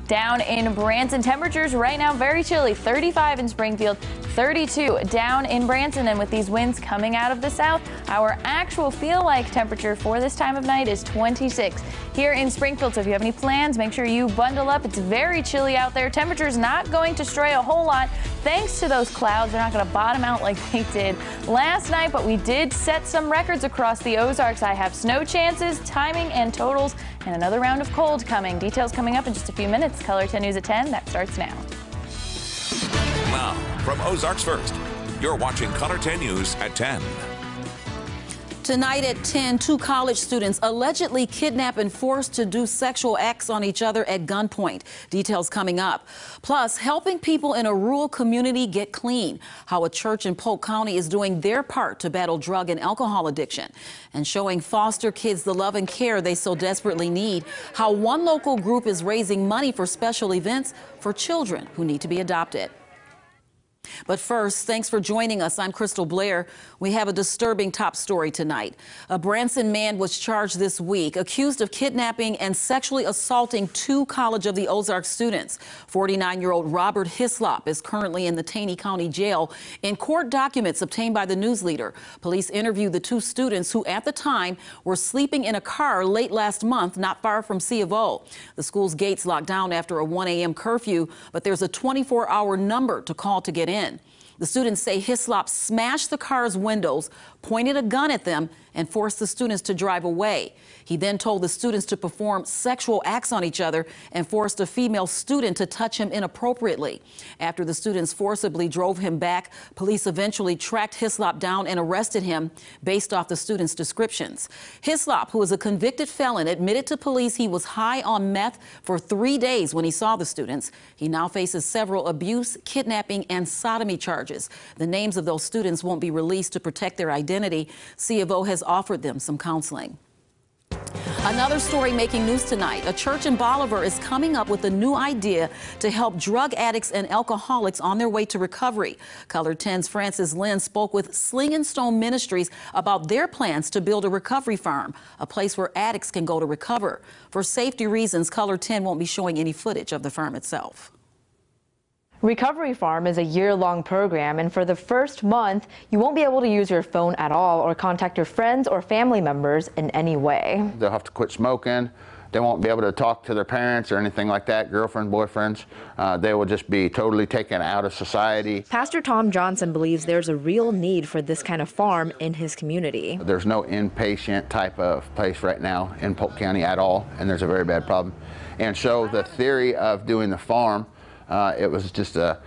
Down in Branson, temperatures right now very chilly, 35 in Springfield, 32 down in Branson, and with these winds coming out of the south, our actual feel-like temperature for this time of night is 26 here in Springfield. So if you have any plans, make sure you bundle up. It's very chilly out there. Temperatures not going to stray a whole lot thanks to those clouds. They're not going to bottom out like they did last night, but we did set some records across the Ozarks. I have snow chances, timing, and totals, and another round of cold coming. Details coming up in just a few minutes. Color 10 News at 10. That starts now. Now, from Ozarks First, you're watching Color 10 News at 10. Tonight at 10, two college students allegedly kidnapped and forced to do sexual acts on each other at gunpoint. Details coming up. Plus, helping people in a rural community get clean. How a church in Polk County is doing their part to battle drug and alcohol addiction. And showing foster kids the love and care they so desperately need. How one local group is raising money for special events for children who need to be adopted. But first, thanks for joining us. I'm Crystal Blair. We have a disturbing top story tonight. A Branson man was charged this week, accused of kidnapping and sexually assaulting two College of the Ozarks students. 49-year-old Robert Hislop is currently in the Taney County Jail. In court documents obtained by the news leader, police interviewed the two students who at the time were sleeping in a car late last month not far from C of O. The school's gates locked down after a 1 a.m. curfew, but there's a 24-hour number to call to get in. The students say Hislop smashed the car's windows, pointed a gun at them, and forced the students to drive away. He then told the students to perform sexual acts on each other and forced a female student to touch him inappropriately. After the students forcibly drove him back, police eventually tracked Hislop down and arrested him based off the students' descriptions. Hislop, who is a convicted felon, admitted to police he was high on meth for 3 days when he saw the students. He now faces several abuse, kidnapping, and sodomy charges. The names of those students won't be released to protect their identity. C of O has offered them some counseling. Another story making news tonight. A church in Bolivar is coming up with a new idea to help drug addicts and alcoholics on their way to recovery. Color 10's Francis Lynn spoke with Sling and Stone Ministries about their plans to build a recovery farm, a place where addicts can go to recover. For safety reasons, Color 10 won't be showing any footage of the farm itself. Recovery Farm is a year-long program, and for the first month, you won't be able to use your phone at all or contact your friends or family members in any way. They'll have to quit smoking. They won't be able to talk to their parents or anything like that, girlfriends, boyfriends. They will just be totally taken out of society. Pastor Tom Johnson believes there's a real need for this kind of farm in his community. There's no inpatient type of place right now in Polk County at all, and there's a very bad problem. And so the theory of doing the farm, it was just the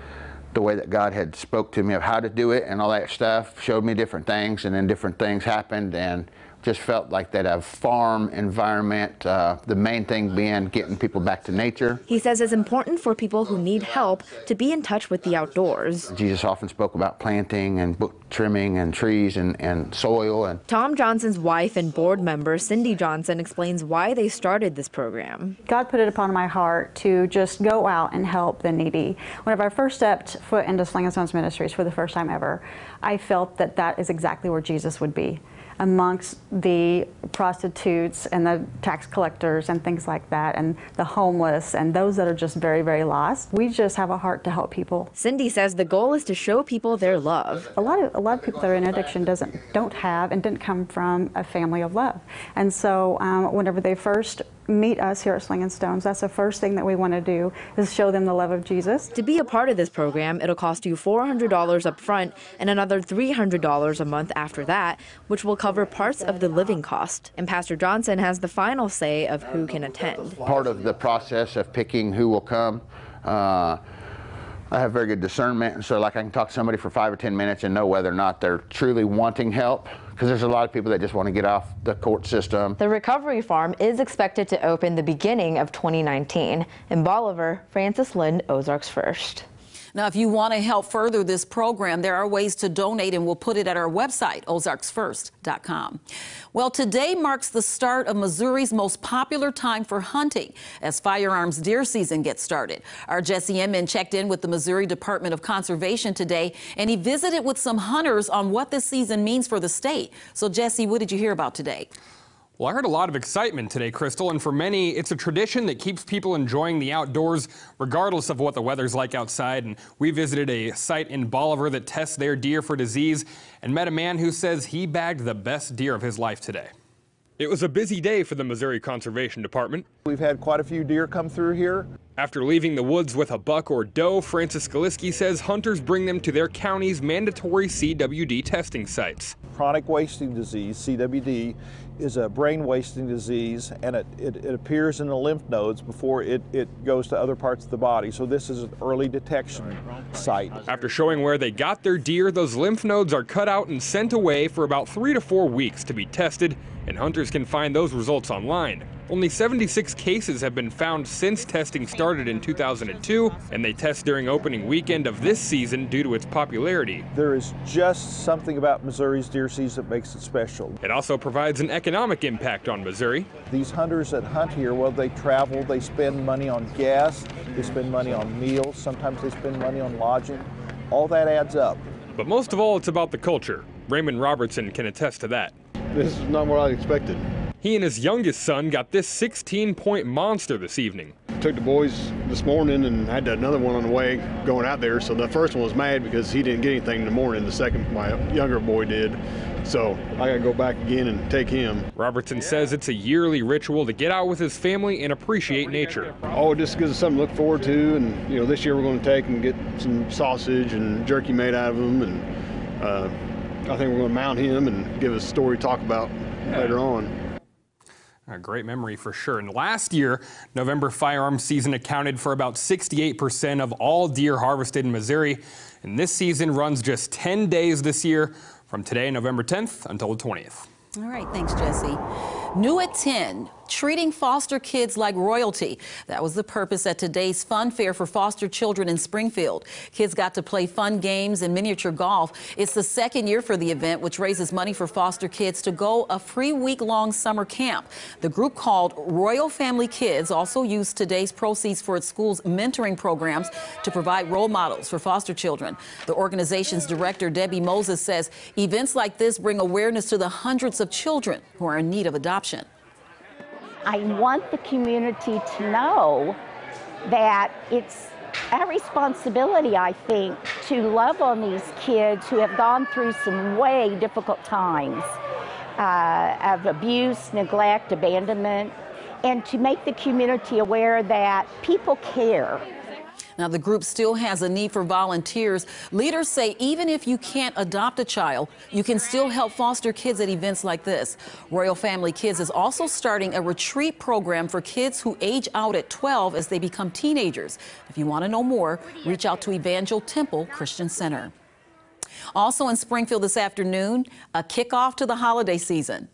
way that God had spoke to me of how to do it and all that stuff, showed me different things, and then different things happened, and just felt like that a farm environment, the main thing being getting people back to nature. He says it's important for people who need help to be in touch with the outdoors. Jesus often spoke about planting and book trimming and trees and soil. And Tom Johnson's wife and board member Cindy Johnson explains why they started this program. God put it upon my heart to just go out and help the needy. Whenever I first stepped foot into Sling and Stones Ministries for the first time ever, I felt that that is exactly where Jesus would be, amongst the prostitutes and the tax collectors and things like that, and the homeless and those that are just very, very lost. We just have a heart to help people. Cindy says the goal is to show people their love. A lot of people that are in addiction don't have and didn't come from a family of love. And so whenever they first meet us here at Sling and Stones, that's the first thing that we want to do, is show them the love of Jesus. To be a part of this program, it'll cost you $400 up front and another $300 a month after that, which will cover parts of the living cost. And Pastor Johnson has the final say of who can attend. Part of the process of picking who will come, I have very good discernment, and so like I can talk to somebody for 5 or 10 minutes and know whether or not they're truly wanting help, because there's a lot of people that just want to get off the court system. The Recovery Farm is expected to open the beginning of 2019. In Bolivar, Francis Lynn, Ozarks First. Now, if you want to help further this program, there are ways to donate, and we'll put it at our website, ozarksfirst.com. Well, today marks the start of Missouri's most popular time for hunting as firearms deer season gets started. Our Jesse Inman checked in with the Missouri Department of Conservation today, and he visited with some hunters on what this season means for the state. So, Jesse, what did you hear about today? Well, I heard a lot of excitement today, Crystal, and for many, it's a tradition that keeps people enjoying the outdoors regardless of what the weather's like outside. And we visited a site in Bolivar that tests their deer for disease and met a man who says he bagged the best deer of his life today. It was a busy day for the Missouri Conservation Department. We've had quite a few deer come through here. After leaving the woods with a buck or doe, Francis Skaliski says hunters bring them to their county's mandatory CWD testing sites. Chronic wasting disease, CWD, is a brain wasting disease, and it appears in the lymph nodes before it goes to other parts of the body. So this is an early detection site. After showing where they got their deer, those lymph nodes are cut out and sent away for about 3 to 4 weeks to be tested, and hunters can find those results online. Only 76 cases have been found since testing started in 2002, and they test during opening weekend of this season due to its popularity. There is just something about Missouri's deer season that makes it special. It also provides an economic impact on Missouri. These hunters that hunt here, well, they travel, they spend money on gas, they spend money on meals, sometimes they spend money on lodging. All that adds up. But most of all, it's about the culture. Raymond Robertson can attest to that. This is not what I expected. He and his youngest son got this 16-point monster this evening. Took the boys this morning and had another one on the way going out there. So the first one was mad because he didn't get anything in the morning. The second, my younger boy did. So I got to go back again and take him. Robertson says it's a yearly ritual to get out with his family and appreciate nature. Oh, it just gives us something to look forward to. And, you know, this year we're going to take and get some sausage and jerky made out of them. And I think we're going to mount him and give us a story to talk about later on. A great memory for sure. And last year, November firearms season accounted for about 68% of all deer harvested in Missouri. And this season runs just 10 days this year, from today, November 10th, until the 20th. All right, thanks, Jesse. New at 10, treating foster kids like royalty. That was the purpose at today's fun fair for foster children in Springfield. Kids got to play fun games and miniature golf. It's the second year for the event, which raises money for foster kids to go a free week-long summer camp. The group called Royal Family Kids also used today's proceeds for its school's mentoring programs to provide role models for foster children. The organization's director, Debbie Moses, says events like this bring awareness to the hundreds of children who are in need of adoption. I want the community to know that it's our responsibility, I think, to love on these kids who have gone through some way difficult times of abuse, neglect, abandonment, and to make the community aware that people care. Now, the group still has a need for volunteers. Leaders say even if you can't adopt a child, you can still help foster kids at events like this. Royal Family Kids is also starting a retreat program for kids who age out at 12 as they become teenagers. If you want to know more, reach out to Evangel Temple Christian Center. Also in Springfield this afternoon, a kickoff to the holiday season.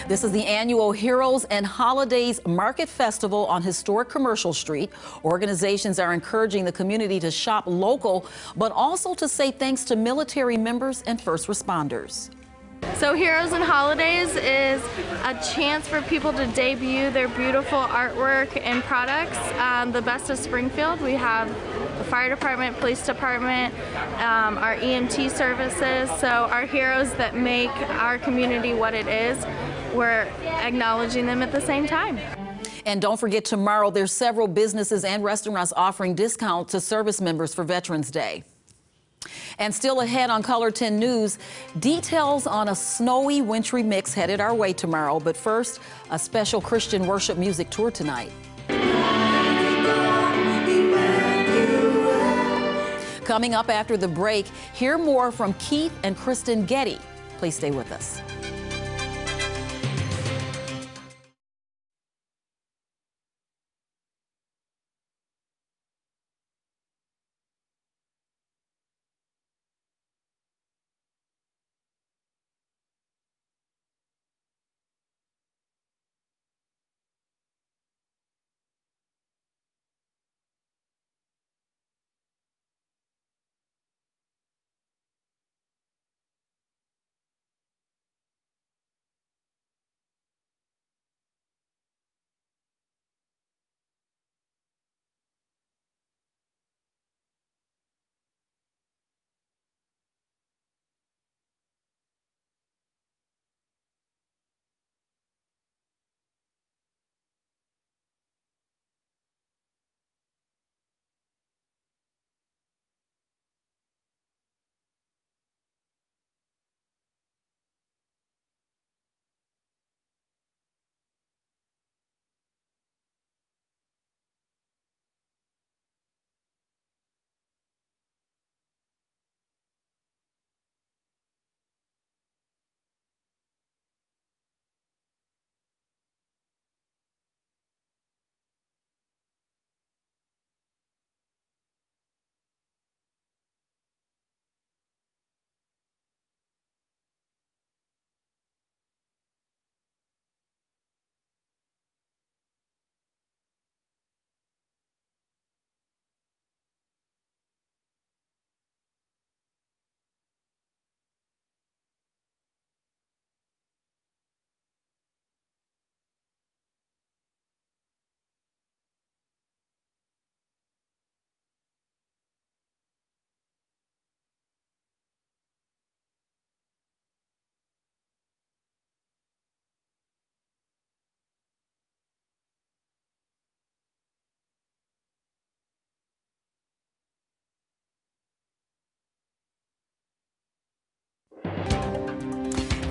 This is the annual Heroes and Holidays Market Festival on historic Commercial Street. Organizations are encouraging the community to shop local, but also to say thanks to military members and first responders. So Heroes and Holidays is a chance for people to debut their beautiful artwork and products. The best of Springfield. We have the fire department, police department, our EMT services. So our heroes that make our community what it is, we're acknowledging them at the same time. And don't forget, tomorrow there's several businesses and restaurants offering discounts to service members for Veterans Day. And still ahead on Color 10 News, details on a snowy, wintry mix headed our way tomorrow. But first, a special Christian worship music tour tonight. Coming up after the break, hear more from Keith and Kristen Getty. Please stay with us.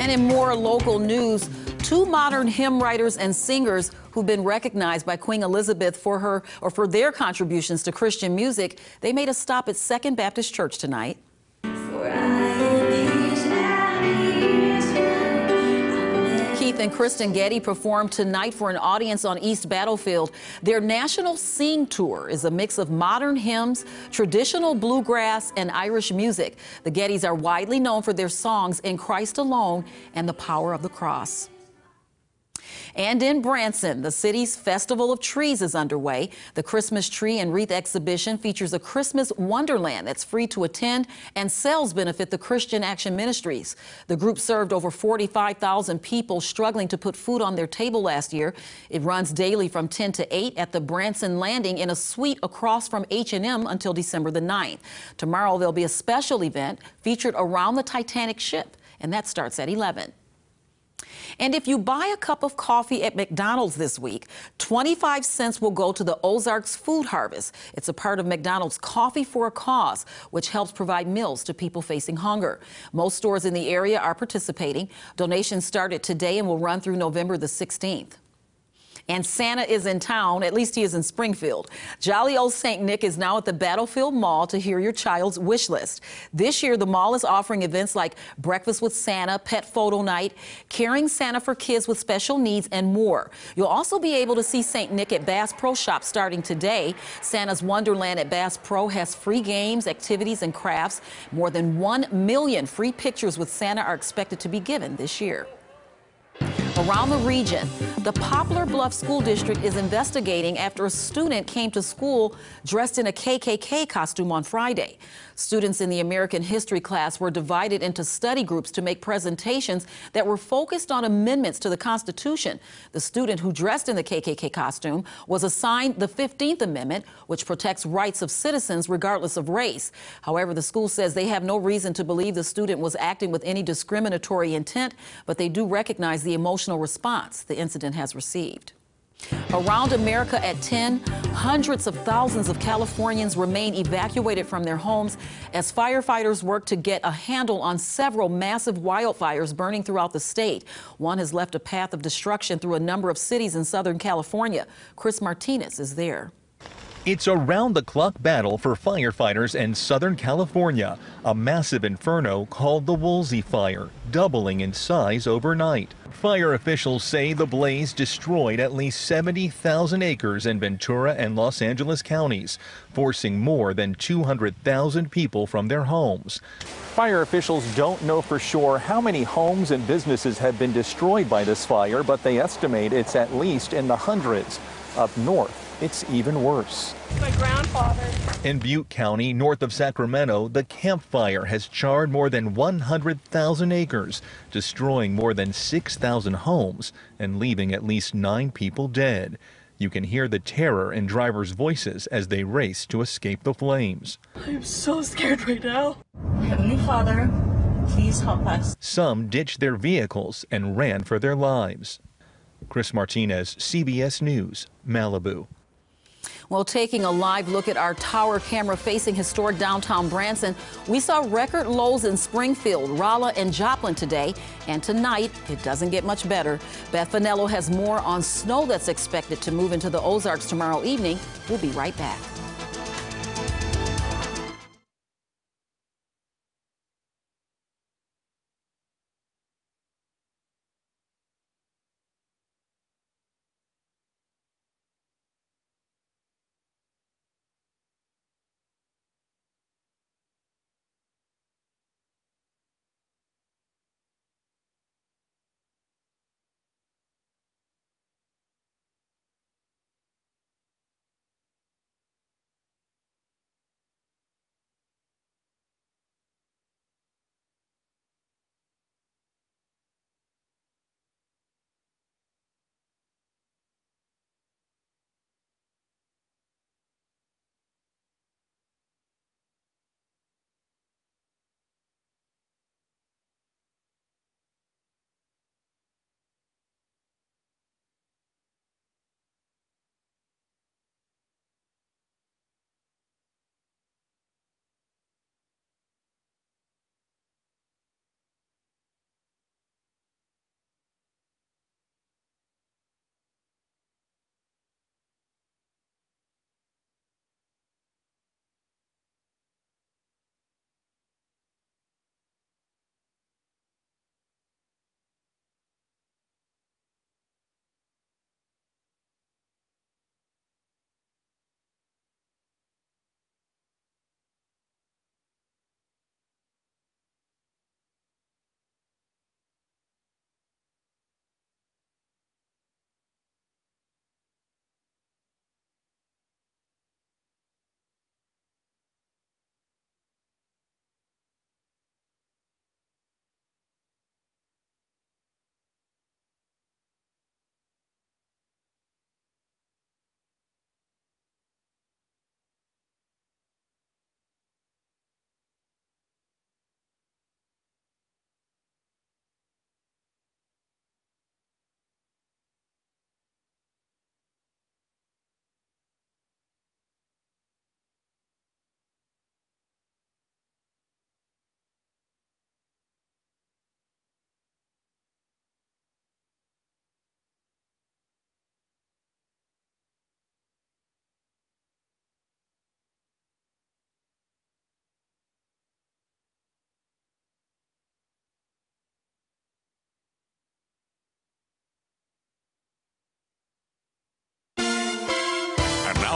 And in more local news, two modern hymn writers and singers who've been recognized by Queen Elizabeth for their contributions to Christian music, they made a stop at Second Baptist Church tonight. Keith and Kristen Getty performed tonight for an audience on East Battlefield. Their national Sing Tour is a mix of modern hymns, traditional bluegrass, and Irish music. The Gettys are widely known for their songs In Christ Alone and The Power of the Cross. And in Branson, the city's Festival of Trees is underway. The Christmas tree and wreath exhibition features a Christmas wonderland that's free to attend, and sales benefit the Christian Action Ministries. The group served over 45,000 people struggling to put food on their table last year. It runs daily from 10 to 8 at the Branson Landing in a suite across from H&M until December the 9th. Tomorrow there'll be a special event featured around the Titanic ship, and that starts at 11. And if you buy a cup of coffee at McDonald's this week, 25 cents will go to the Ozarks Food Harvest. It's a part of McDonald's Coffee for a Cause, which helps provide meals to people facing hunger. Most stores in the area are participating. Donations started today and will run through November the 16th. And Santa is in town, at least he is in Springfield. Jolly Old St. Nick is now at the Battlefield Mall to hear your child's wish list. This year, the mall is offering events like Breakfast with Santa, Pet Photo Night, Caring Santa for kids with special needs, and more. You'll also be able to see St. Nick at Bass Pro Shops starting today. Santa's Wonderland at Bass Pro has free games, activities, and crafts. More than 1 million free pictures with Santa are expected to be given this year. Around the region, the Poplar Bluff School District is investigating after a student came to school dressed in a KKK costume on Friday. Students in the American history class were divided into study groups to make presentations that were focused on amendments to the Constitution. The student who dressed in the KKK costume was assigned the 15th Amendment, which protects rights of citizens regardless of race. However, the school says they have no reason to believe the student was acting with any discriminatory intent, but they do recognize the emotional response the incident has received. Around America at 10, hundreds of thousands of Californians remain evacuated from their homes as firefighters work to get a handle on several massive wildfires burning throughout the state. One has left a path of destruction through a number of cities in Southern California. Chris Martinez is there. It's a round-the-clock battle for firefighters in Southern California, a massive inferno called the Woolsey Fire, doubling in size overnight. Fire officials say the blaze destroyed at least 70,000 acres in Ventura and Los Angeles counties, forcing more than 200,000 people from their homes. Fire officials don't know for sure how many homes and businesses have been destroyed by this fire, but they estimate it's at least in the hundreds. Up north, it's even worse. My grandfather. In Butte County, north of Sacramento, the Camp Fire has charred more than 100,000 acres, destroying more than 6,000 homes and leaving at least 9 people dead. You can hear the terror in drivers' voices as they race to escape the flames. I'm so scared right now. Heavenly Father, please help us. Some ditched their vehicles and ran for their lives. Chris Martinez, CBS News, Malibu. Well, taking a live look at our tower camera facing historic downtown Branson, we saw record lows in Springfield, Rolla, and Joplin today. And tonight, it doesn't get much better. Beth Finello has more on snow that's expected to move into the Ozarks tomorrow evening. We'll be right back.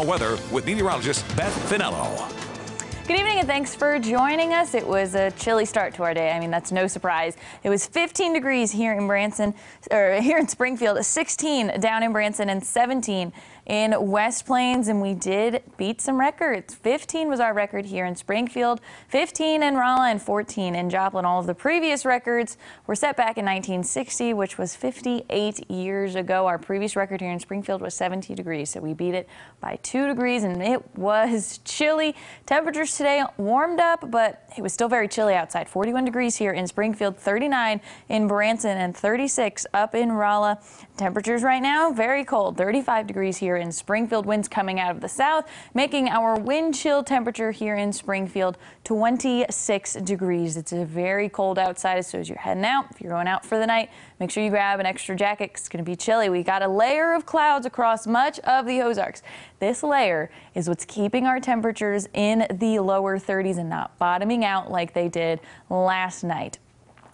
Now weather with meteorologist Beth Finello. Good evening and thanks for joining us. It was a chilly start to our day. I mean, that's no surprise. It was 15 degrees here in Springfield, 16 down in Branson, and 17 in West Plains, and we did beat some records. 15 was our record here in Springfield, 15 in Rolla, and 14 in Joplin. All of the previous records were set back in 1960, which was 58 years ago. Our previous record here in Springfield was 70 degrees, so we beat it by 2 degrees, and it was chilly. Temperatures today warmed up, but it was still very chilly outside. 41 degrees here in Springfield, 39 in Branson, and 36 up in Rolla. Temperatures right now very cold, 35 degrees here in Springfield. Winds coming out of the south, making our wind chill temperature here in Springfield 26 degrees. It's very cold outside, so as you're heading out, if you're going out for the night, make sure you grab an extra jacket. It's going to be chilly. We got a layer of clouds across much of the Ozarks. This layer is what's keeping our temperatures in the lower 30s and not bottoming out like they did last night.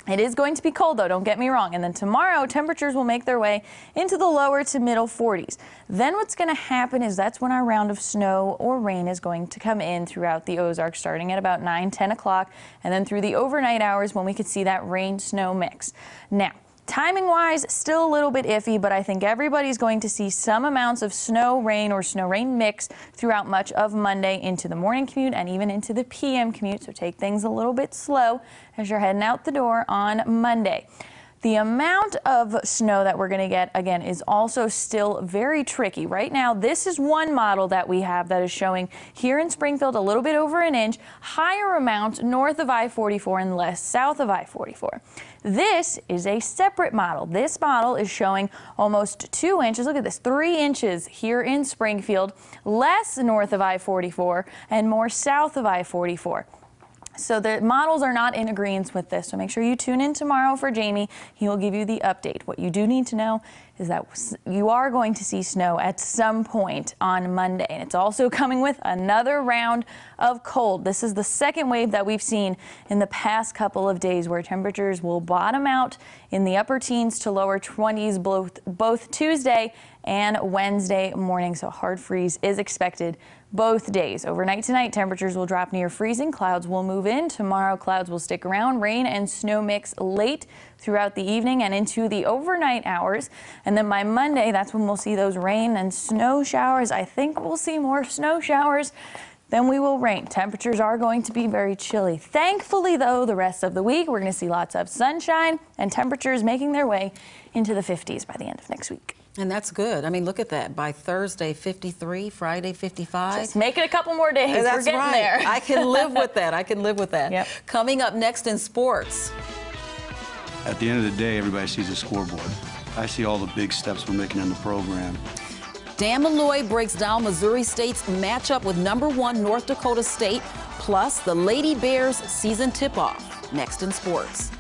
It is going to be cold, though, don't get me wrong. And then tomorrow, temperatures will make their way into the lower to middle 40s. Then what's going to happen is that's when our round of snow or rain is going to come in throughout the Ozarks, starting at about 9, 10 o'clock, and then through the overnight hours when we could see that rain-snow mix. Now, timing-wise, still a little bit iffy, but I think everybody's going to see some amounts of snow, rain, or snow-rain mix throughout much of Monday into the morning commute and even into the PM commute, so take things a little bit slow as you're heading out the door on Monday. The amount of snow that we're going to get, again, is also still very tricky. Right now, this is one model that we have that is showing here in Springfield a little bit over an inch, higher amounts north of I-44 and less south of I-44. This is a separate model. This model is showing almost 2 inches. Look at this, 3 inches here in Springfield, less north of I-44 and more south of I-44. So the models are not in agreement with this, so make sure you tune in tomorrow for Jamie. He will give you the update. What you do need to know is that you are going to see snow at some point on Monday, and it's also coming with another round of cold. This is the second wave that we've seen in the past couple of days where temperatures will bottom out in the upper teens to lower 20s both Tuesday and Wednesday morning, so hard freeze is expected both days. Overnight tonight, temperatures will drop near freezing. Clouds will move in. Tomorrow, clouds will stick around. Rain and snow mix late throughout the evening and into the overnight hours. And then by Monday, that's when we'll see those rain and snow showers. I think we'll see more snow showers than we will rain. Temperatures are going to be very chilly. Thankfully, though, the rest of the week, we're going to see lots of sunshine and temperatures making their way into the 50s by the end of next week. And that's good. I mean, look at that. By Thursday, 53, Friday, 55. Just make it a couple more days. That's We're getting right. there. I can live with that. I can live with that. Yep. Coming up next in sports. At the end of the day, everybody sees a scoreboard. I see all the big steps we're making in the program. Dan Malloy breaks down Missouri State's matchup with #1 North Dakota State, plus the Lady Bears season tip-off. Next in sports.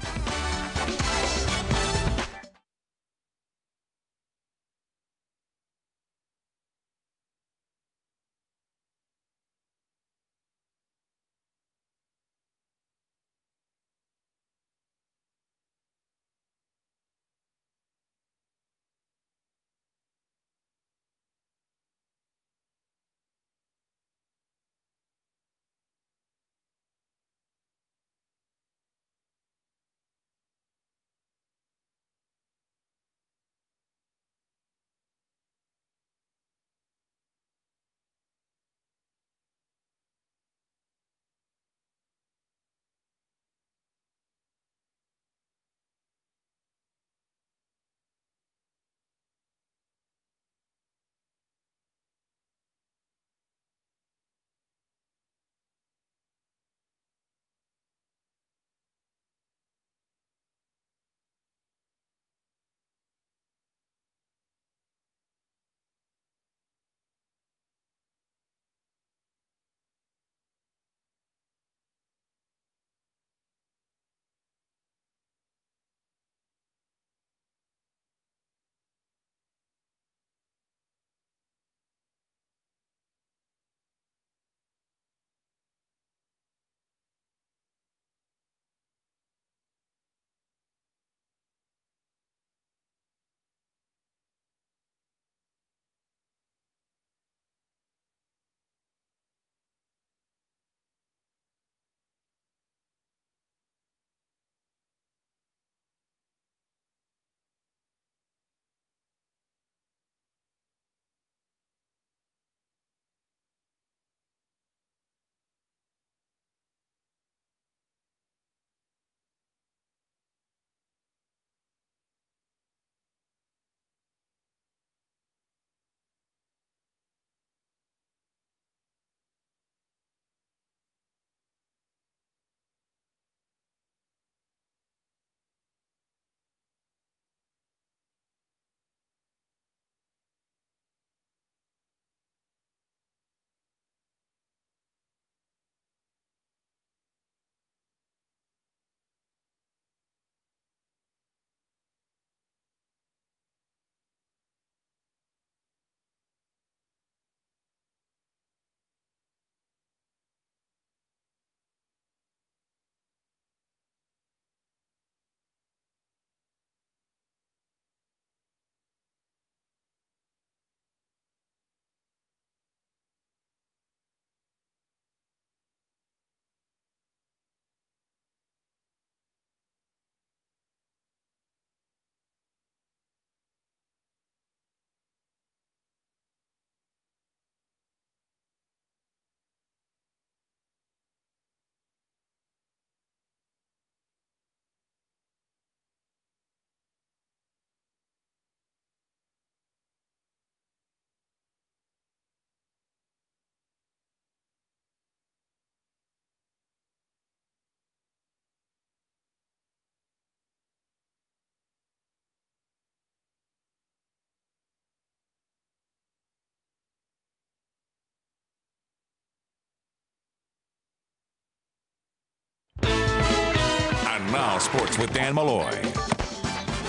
Now sports with Dan Malloy.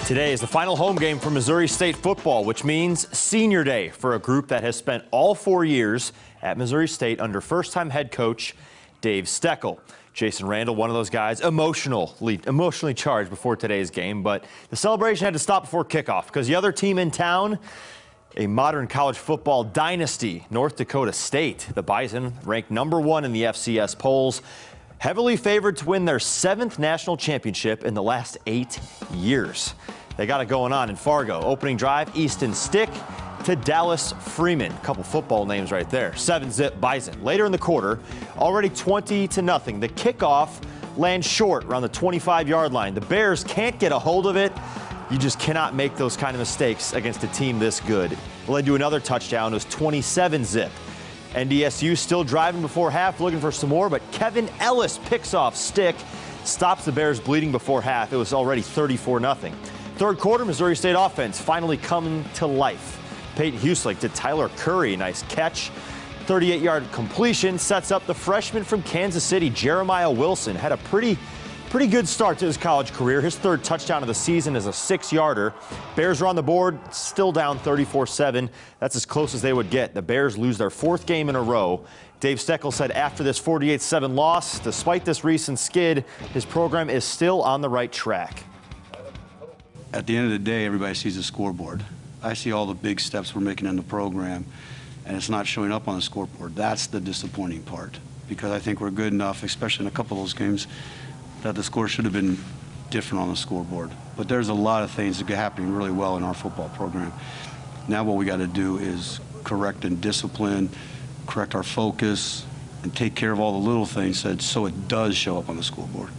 Today is the final home game for Missouri State football, which means senior day for a group that has spent all 4 years at Missouri State under first-time head coach Dave Steckel. Jason Randall, one of those guys, emotionally charged before today's game, but the celebration had to stop before kickoff because the other team in town, a modern college football dynasty, North Dakota State. The Bison, ranked #1 in the FCS polls, heavily favored to win their 7th national championship in the last 8 years. They got it going on in Fargo. Opening drive, Easton Stick to Dallas Freeman. A couple football names right there. 7-zip Bison. Later in the quarter, already 20-0. The kickoff lands short around the 25-yard line. The Bears can't get a hold of it. You just cannot make those kind of mistakes against a team this good. Led to another touchdown. It was 27-zip. NDSU still driving before half, looking for some more, but Kevin Ellis picks off Stick, stops the Bears bleeding before half. It was already 34-0. Third quarter, Missouri State offense finally coming to life. Peyton Huslick to Tyler Curry, nice catch. 38-yard completion sets up the freshman from Kansas City, Jeremiah Wilson. Had a pretty good start to his college career. His 3rd touchdown of the season is a 6-yarder. Bears are on the board, still down 34-7. That's as close as they would get. The Bears lose their 4th game in a row. Dave Steckel said after this 48-7 loss, despite this recent skid, his program is still on the right track. At the end of the day, everybody sees the scoreboard. I see all the big steps we're making in the program, and it's not showing up on the scoreboard. That's the disappointing part, because I think we're good enough, especially in a couple of those games, that the score should have been different on the scoreboard. But there's a lot of things that are happening really well in our football program. Now what we got to do is correct and discipline, correct our focus, and take care of all the little things so it does show up on the scoreboard.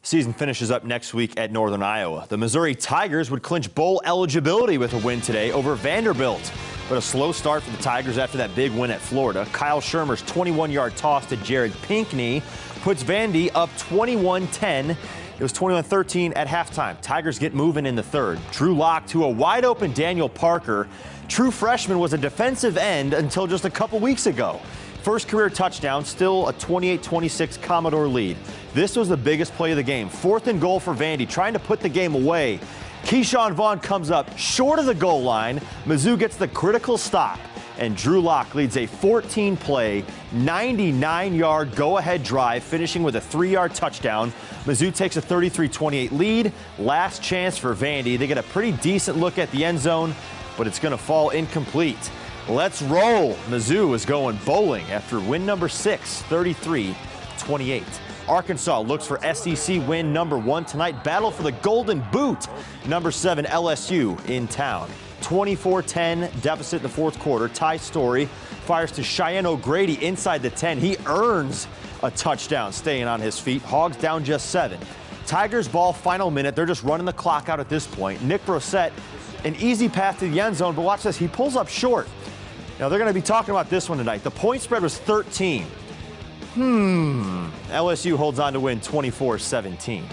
Season finishes up next week at Northern Iowa. The Missouri Tigers would clinch bowl eligibility with a win today over Vanderbilt. But a slow start for the Tigers after that big win at Florida. Kyle Shermer's 21-yard toss to Jared Pinkney puts Vandy up 21-10. It was 21-13 at halftime. Tigers get moving in the 3rd. Drew Lock to a wide-open Daniel Parker. True freshman was a defensive end until just a couple weeks ago. First career touchdown, still a 28-26 Commodore lead. This was the biggest play of the game. 4th and goal for Vandy, trying to put the game away. Keyshawn Vaughn comes up short of the goal line. Mizzou gets the critical stop, and Drew Lock leads a 14-play, 99-yard go-ahead drive, finishing with a 3-yard touchdown. Mizzou takes a 33-28 lead. Last chance for Vandy. They get a pretty decent look at the end zone, but it's going to fall incomplete. Let's roll. Mizzou is going bowling after win number 6, 33-28. Arkansas looks for SEC win number 1 tonight. Battle for the Golden Boot. Number 7 LSU in town. 24-10 deficit in the 4th quarter. Ty Story fires to Cheyenne O'Grady inside the 10. He earns a touchdown staying on his feet. Hogs down just 7. Tigers ball final minute. They're just running the clock out at this point. Nick Brosette, an easy path to the end zone, but watch this. He pulls up short. Now they're going to be talking about this one tonight. The point spread was 13. LSU holds on to win 24-17.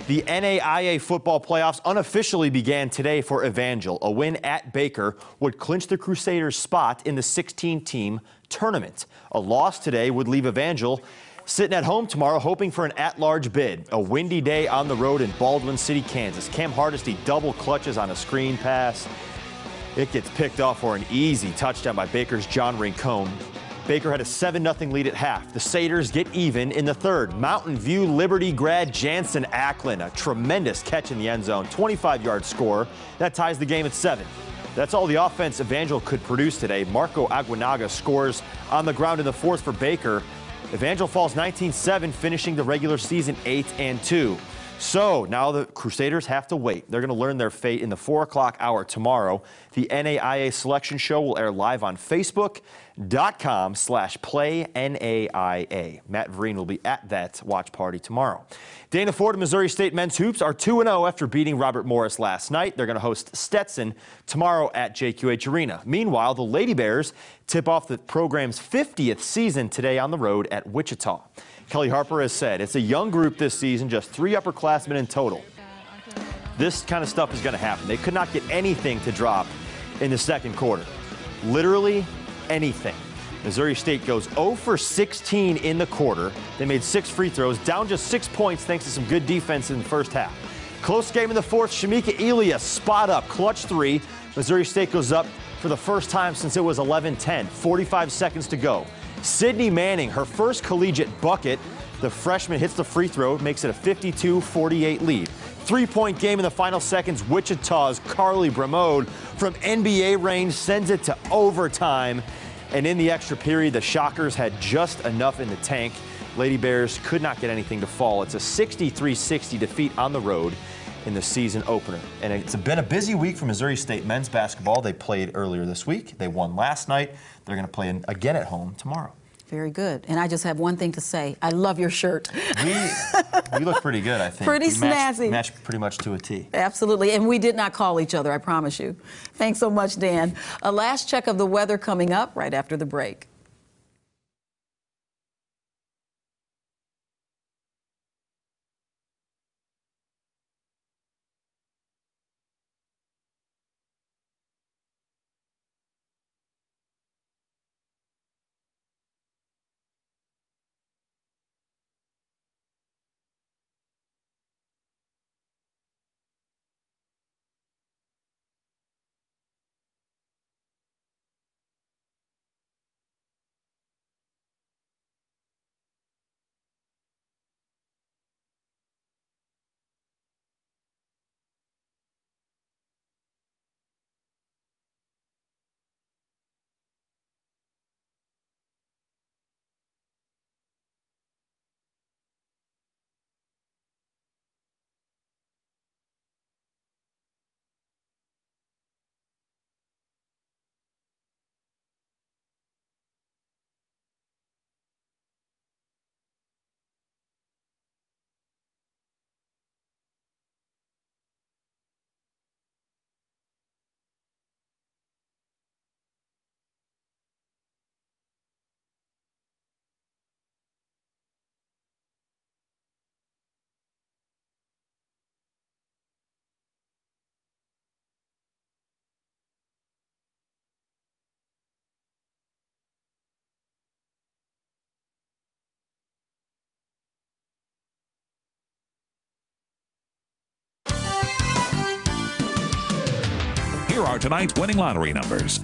The NAIA football playoffs unofficially began today for Evangel. A win at Baker would clinch the Crusaders' spot in the 16-team tournament. A loss today would leave Evangel sitting at home tomorrow hoping for an at-large bid. A windy day on the road in Baldwin City, Kansas. Cam Hardesty double clutches on a screen pass. It gets picked off for an easy touchdown by Baker's John Rincon. Baker had a 7-0 lead at half. The Satyrs get even in the 3rd. Mountain View Liberty grad Jansen Acklin, a tremendous catch in the end zone. 25-yard score. That ties the game at 7. That's all the offense Evangel could produce today. Marco Aguinaga scores on the ground in the 4th for Baker. Evangel falls 19-7, finishing the regular season 8-2. So now the Crusaders have to wait. They're going to learn their fate in the 4 o'clock hour tomorrow. The NAIA selection show will air live on Facebook.com/PlayNAIA. Matt Vereen will be at that watch party tomorrow. Dana Ford and Missouri State men's hoops are 2-0 after beating Robert Morris last night. They're going to host Stetson tomorrow at JQH Arena. Meanwhile, the Lady Bears tip off the program's 50th season today on the road at Wichita. Kelly Harper has said it's a young group this season, just 3 upperclassmen in total. This kind of stuff is going to happen. They could not get anything to drop in the 2nd quarter. Literally anything. Missouri State goes 0 for 16 in the quarter. They made 6 free throws, down just 6 points thanks to some good defense in the first half. Close game in the fourth. Shamika Elia spot up, clutch 3. Missouri State goes up for the first time since it was 11-10. 45 seconds to go. Sydney Manning, her first collegiate bucket. The freshman hits the free throw, makes it a 52-48 lead. 3-point game in the final seconds. Wichita's Carly Bramode from NBA range sends it to overtime. And in the extra period, the Shockers had just enough in the tank. Lady Bears could not get anything to fall. It's a 63-60 defeat on the road in the season opener. And it's been a busy week for Missouri State men's basketball. They played earlier this week. They won last night. They're going to play again at home tomorrow. Very good. And I just have one thing to say. I love your shirt. We look pretty good, I think. Pretty snazzy. Matched pretty much to a T. Absolutely. And we did not call each other, I promise you. Thanks so much, Dan. A last check of the weather coming up right after the break. Here are tonight's winning lottery numbers.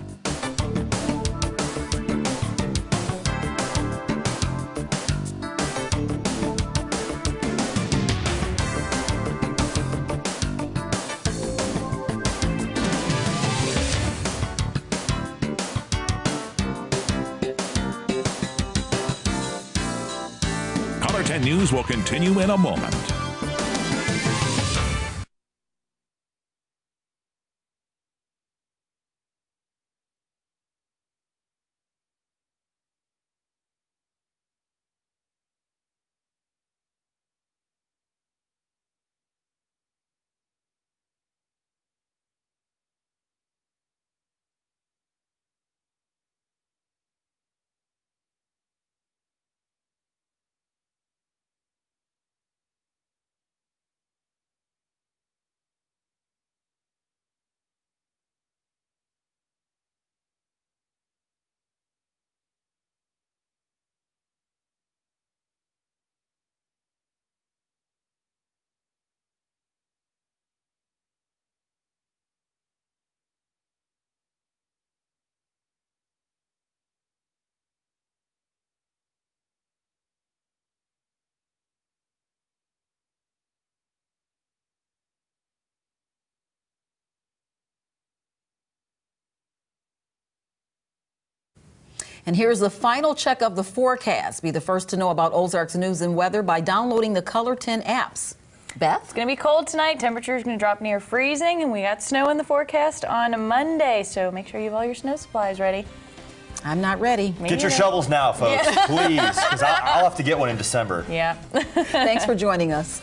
Color 10 News will continue in a moment. And here's the final check of the forecast. Be the first to know about Ozarks news and weather by downloading the Color 10 apps. Beth? It's going to be cold tonight. Temperature's going to drop near freezing, and we got snow in the forecast on Monday, so make sure you have all your snow supplies ready. I'm not ready. Get your shovels now, folks, please, because I'll have to get one in December. Yeah. Thanks for joining us.